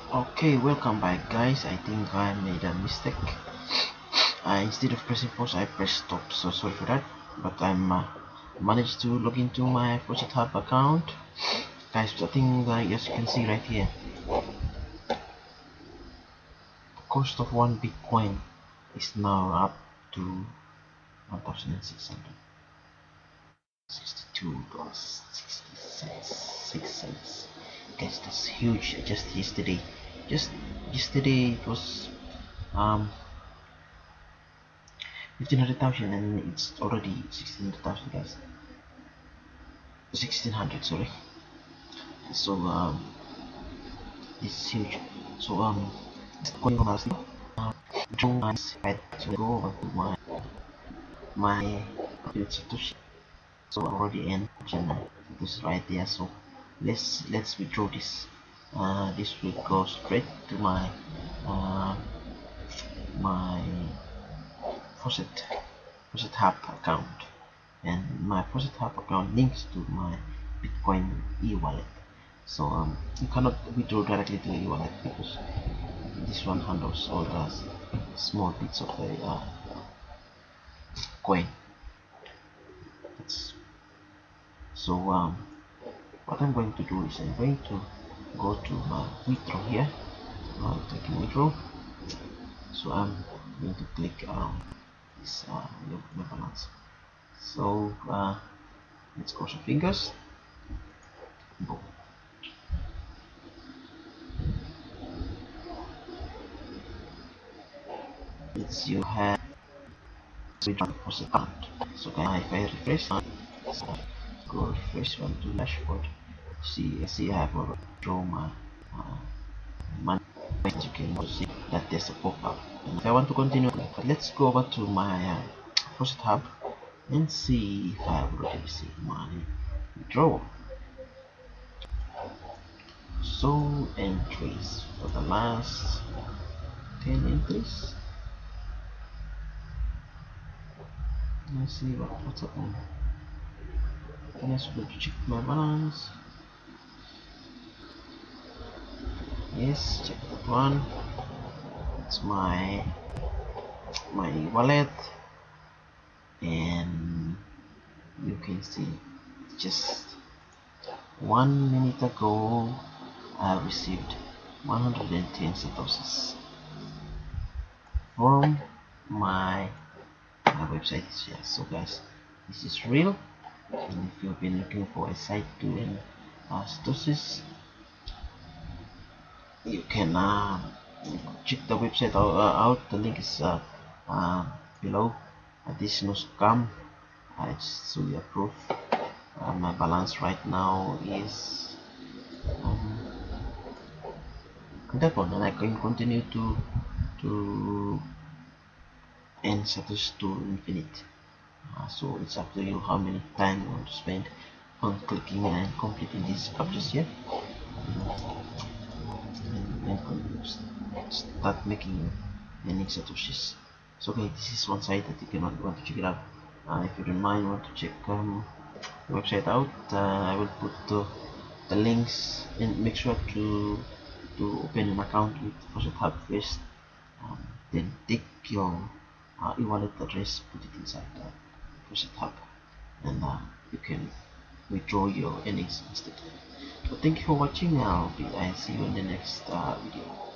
Okay, welcome back guys. I think I made a mistake. Instead of pressing pause, I pressed stop. So sorry for that. But I'm managed to log into my Faucet Hub account. Guys, I think as you can see right here, the cost of one Bitcoin is now up to $1,662 $0.60 Guys, that's huge. Just yesterday it was um 1500,000 and it's already 1600,000 guys. 1600, sorry. So this is huge. So it's going on last June I to go over to my Satoshi. So I already in this right there. So let's withdraw this. This will go straight to uh, my Faucet Hub account, and my Faucet Hub account links to my Bitcoin e-wallet. So you cannot withdraw directly to e-wallet because this one handles all the small bits of the coin. So what I'm going to do is I'm going to go to my withdraw here. Clicking withdraw. So I'm going to click this my balance. So let's cross our fingers. Boom. It's you have withdraw deposit account. So if I refresh, so go refresh on to dashboard. See I have already drawn my money. As you can see that there's a pop-up. And if I want to continue, let's go over to my Faucet Hub and see if I have already received money withdrawal. So entries for the last 10 entries. Let's see what's happening. Let's go to check my balance. Yes, check that one. It's my wallet, and you can see just 1 minute ago I received 110 satoshis from my website. Yeah, so guys, this is real, and if you've been looking for a site to earn satoshis, you can check the website out. The link is below. This no scam. It's really a proof. My balance right now is that one, and I can continue to earn satoshi to infinite. So it's up to you how many time you want to spend on clicking and completing these captures here, and start making earning satoshis. So okay, this is one site that you can want to check it out. If you don't mind, want to check the website out, I will put the links, and make sure to open an account with Faucet Hub first. Then take your e-wallet address, put it inside the Faucet Hub, and you can withdraw your earnings instantly. So thank you for watching. I'll see you in the next video.